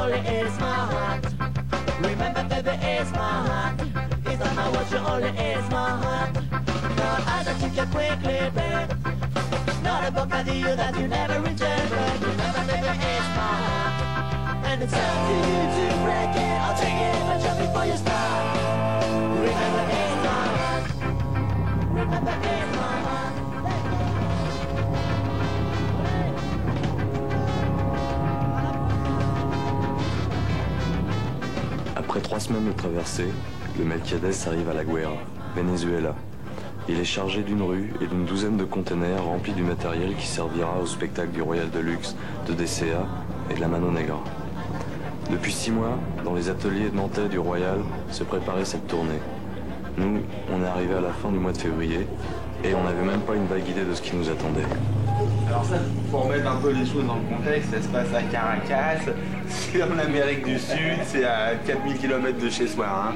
only is my heart. Remember, baby, it's my heart. It's not my watch, you only is my heart. No, I don't think you quickly, babe. Not a bocadillo that you never return, but remember, baby, it's my heart. And it's up to you to break it. I'll take it, but just before you start. Remember, it's my heart. Remember, it's my heart. Après 3 semaines de traversée, le Melquiades arrive à La Guaira, Venezuela. Il est chargé d'une rue et d'une douzaine de containers remplis du matériel qui servira au spectacle du Royal Deluxe, de DCA et de la Mano Negra. Depuis 6 mois, dans les ateliers nantais du Royal, se préparait cette tournée. Nous, on est arrivés à la fin du mois de février et on n'avait même pas une vague idée de ce qui nous attendait. Alors ça, pour remettre un peu les choses dans le contexte, ça se passe à Caracas, c'est en Amérique du Sud, c'est à 4000 km de chez soi. Hein.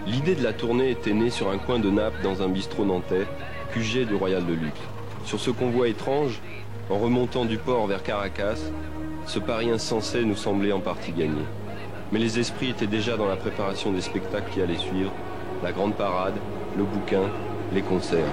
L'idée de la tournée était née sur un coin de Naples dans un bistrot nantais, QG du Royal Deluxe. Sur ce convoi étrange, en remontant du port vers Caracas, ce pari insensé nous semblait en partie gagné. Mais les esprits étaient déjà dans la préparation des spectacles qui allaient suivre, la grande parade, le bouquin, les concerts.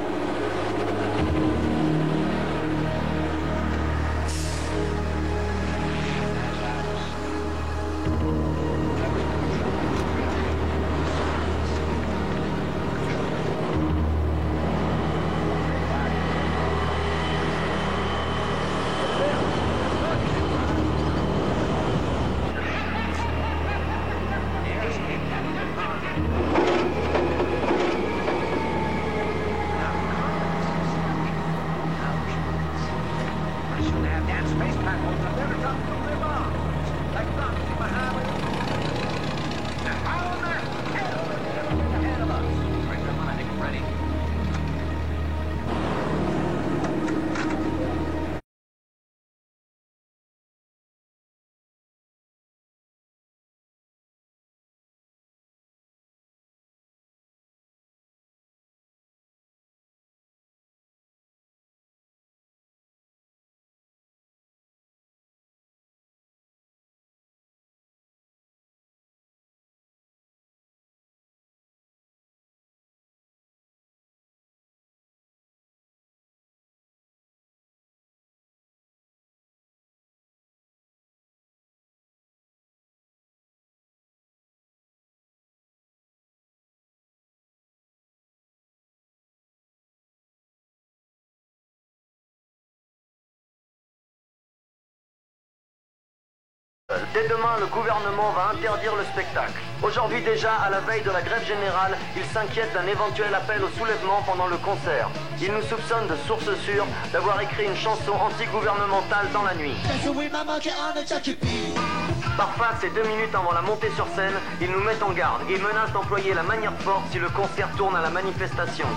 Dès demain, le gouvernement va interdire le spectacle. Aujourd'hui déjà, à la veille de la grève générale, il s'inquiète d'un éventuel appel au soulèvement pendant le concert. Il nous soupçonne de sources sûres d'avoir écrit une chanson anti-gouvernementale dans la nuit. Par fax et 2 minutes avant la montée sur scène, il nous met en garde et menace d'employer la manière forte si le concert tourne à la manifestation.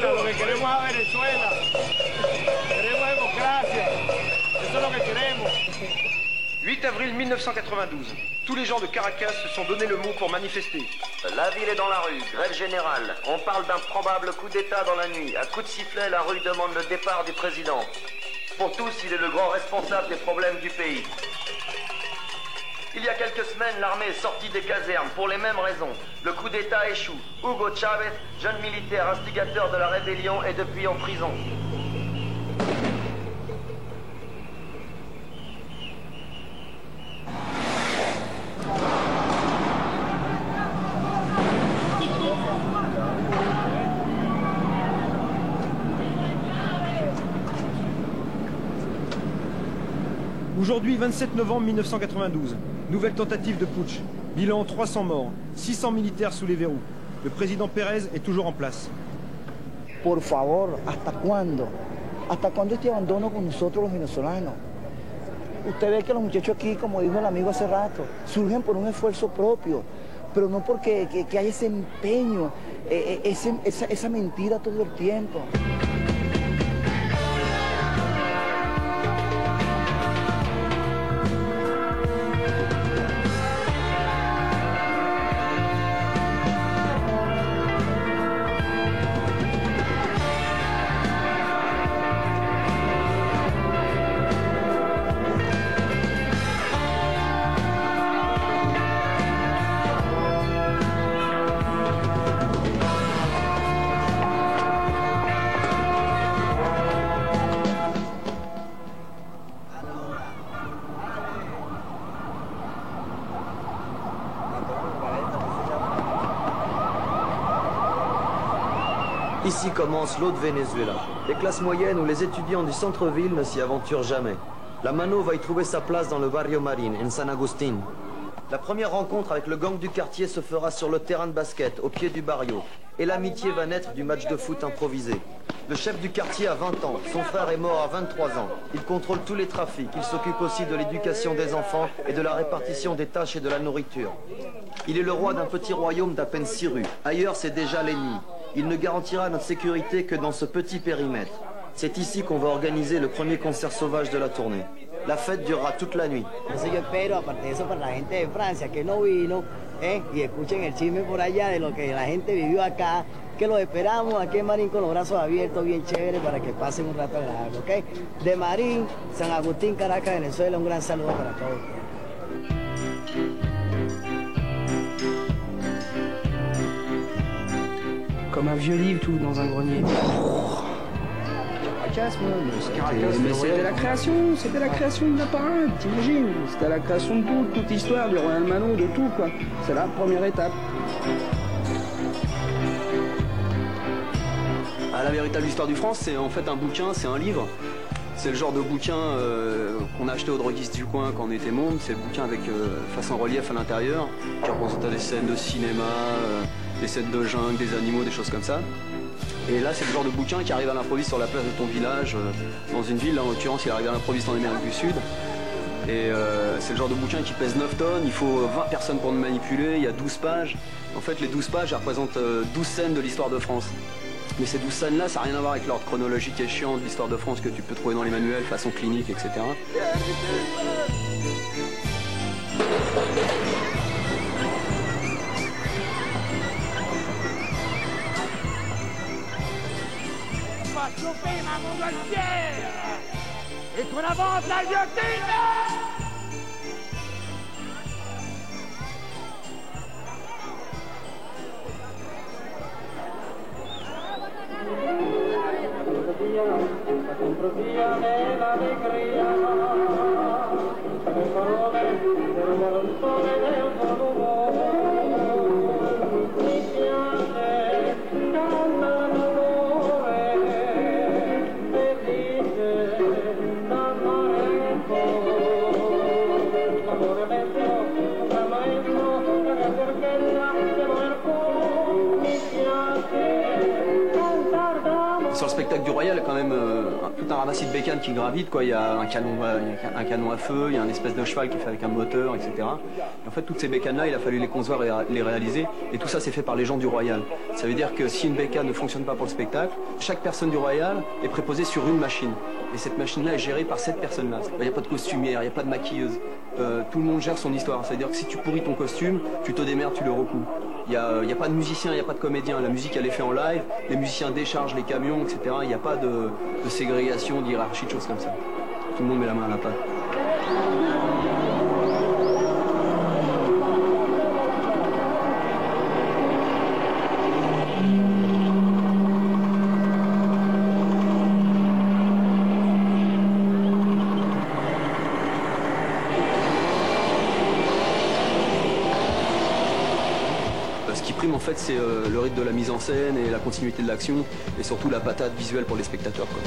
Lo que queremos es a Venezuela. Queremos democracia. Eso es lo que queremos. 8 avril 1992. Tous les gens de Caracas se sont donné le mot pour manifester. La ville est dans la rue, grève générale. On parle d'un probable coup d'État dans la nuit. À coup de sifflet, la rue demande le départ du président. Pour tous, il est le grand responsable des problèmes du pays. Il y a quelques semaines, l'armée est sortie des casernes pour les mêmes raisons. Le coup d'État échoue. Hugo Chavez, jeune militaire instigateur de la rébellion, est depuis en prison. Aujourd'hui, 27 novembre 1992, nouvelle tentative de putsch. Bilan 300 morts, 600 militaires sous les verrous. Le président Pérez est toujours en place. Por favor, ¿hasta cuándo? ¿Hasta cuándo este abandono con nosotros los venezolanos? Usted ve que los muchachos aquí, como dijo el amigo hace rato, surgen por un esfuerzo propio, pero no porque que hay ese empeño, esa mentira todo el tiempo. Ici commence l'autre Venezuela. Les classes moyennes ou les étudiants du centre-ville ne s'y aventurent jamais. La mano va y trouver sa place dans le Barrio Marín, en San Agustín. La première rencontre avec le gang du quartier se fera sur le terrain de basket, au pied du barrio. Et l'amitié va naître du match de foot improvisé. Le chef du quartier a 20 ans, son frère est mort à 23 ans. Il contrôle tous les trafics, il s'occupe aussi de l'éducation des enfants et de la répartition des tâches et de la nourriture. Il est le roi d'un petit royaume d'à peine 6 rues. Ailleurs, c'est déjà l'ennemi. Il ne garantira notre sécurité que dans ce petit périmètre. C'est ici qu'on va organiser le premier concert sauvage de la tournée. La fête durera toute la nuit. Entonces yo espero, aparte de eso, para la gente de Francia que no vino, y escuchen el chisme por allá de lo que la gente vivió acá, que los esperamos aquí en Marín con los brazos abiertos, bien chévere, para que pasen un rato agradable, ¿ok? De Marín, San Agustín, Caracas, Venezuela, un gran saludo para todos. Comme un vieux livre tout dans un grenier. Caracas, mais c'était la création de la parade, t'imagines? C'était la création de tout, toute l'histoire du Royal Mano, de tout, quoi. C'est la première étape. La véritable histoire du France, c'est en fait un bouquin, c'est un livre. C'est le genre de bouquin qu'on a acheté aux droguistes du coin quand on était môme. C'est le bouquin avec face en relief à l'intérieur, qui représente des scènes de cinéma, des scènes de jungle, des animaux, des choses comme ça. Et là, c'est le genre de bouquin qui arrive à l'improviste sur la place de ton village, dans une ville. Là, en l'occurrence, il arrive à l'improviste en Amérique du Sud. Et c'est le genre de bouquin qui pèse 9 tonnes, il faut 20 personnes pour le manipuler, il y a 12 pages. En fait, les 12 pages, elles représentent 12 scènes de l'histoire de France. Mais ces 12 scènes-là, ça n'a rien à voir avec l'ordre chronologique et chiant de l'histoire de France que tu peux trouver dans les manuels, façon clinique, etc. Choper ma montgolfière et qu'on avance la guillotine. Sur le spectacle du Royal, il y a quand même tout un ramassis de bécanes qui gravitent, quoi. Il y a un canon à feu, il y a une espèce de cheval qui est fait avec un moteur, etc. Et en fait, toutes ces bécanes-là, il a fallu les concevoir et les réaliser. Et tout ça, c'est fait par les gens du Royal. Ça veut dire que si une bécane ne fonctionne pas pour le spectacle, chaque personne du Royal est préposée sur une machine. Et cette machine-là est gérée par cette personne-là. Il n'y a pas de costumière, il n'y a pas de maquilleuse. Tout le monde gère son histoire. C'est-à-dire que si tu pourris ton costume, tu te démerdes, tu le recouds. Il n'y a pas de musicien, il n'y a pas de comédien. La musique, elle est faite en live. Les musiciens déchargent les camions, etc. Il n'y a pas de ségrégation, d'hiérarchie, de choses comme ça. Tout le monde met la main à la pâte. En fait, c'est le rythme de la mise en scène et la continuité de l'action et surtout la patate visuelle pour les spectateurs, quoi.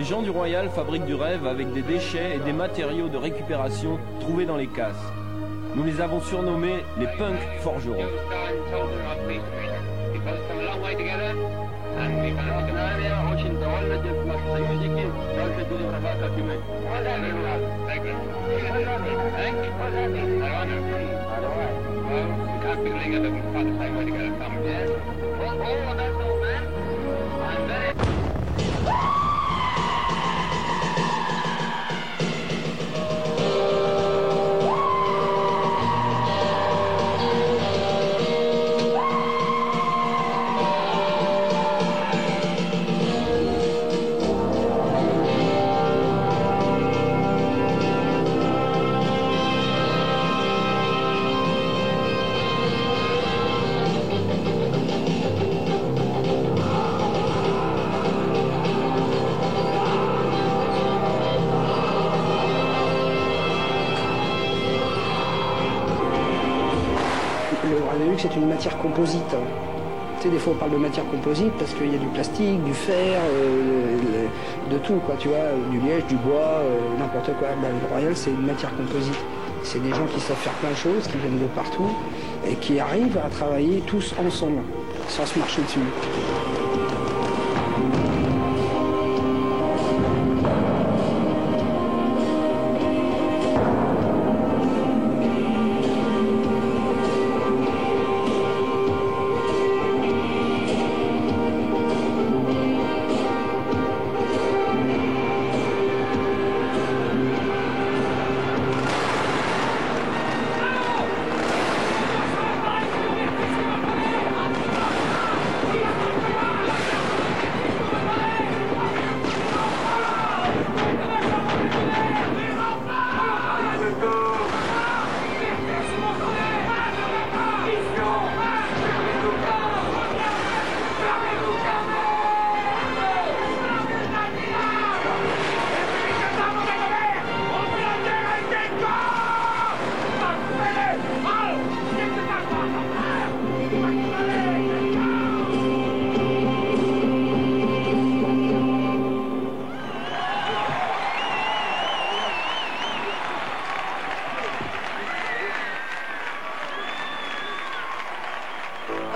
Les gens du Royal fabriquent du rêve avec des déchets et des matériaux de récupération trouvés dans les casses. Nous les avons surnommés les punks forgerons. Le Royal de Luxe, c'est une matière composite. Tu sais, des fois on parle de matière composite parce qu'il y a du plastique, du fer, de tout, quoi, tu vois, du liège, du bois, n'importe quoi. Ben, le Royal, c'est une matière composite. C'est des gens qui savent faire plein de choses, qui viennent de partout et qui arrivent à travailler tous ensemble, sans se marcher dessus.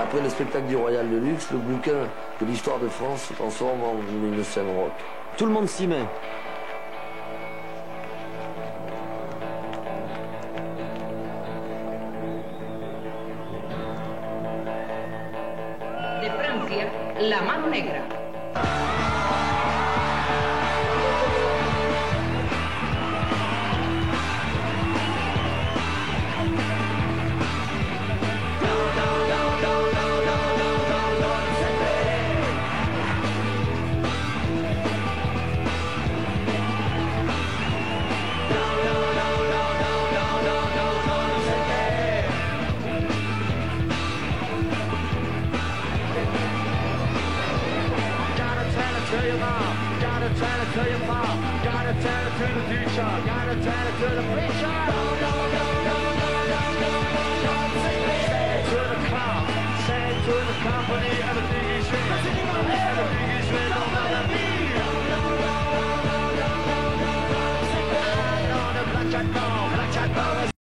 Après le spectacle du Royal de Luxe, le bouquin de l'histoire de France se transforme en une scène rock. Tout le monde s'y met. De Francia, La Mano Negra. Gotta tell it to your mom, gotta tell it to the future, gotta tell it to the preacher. Say it to the car, say it to the company, everything is real, everything is real, don't bother me. I know the black jack dog.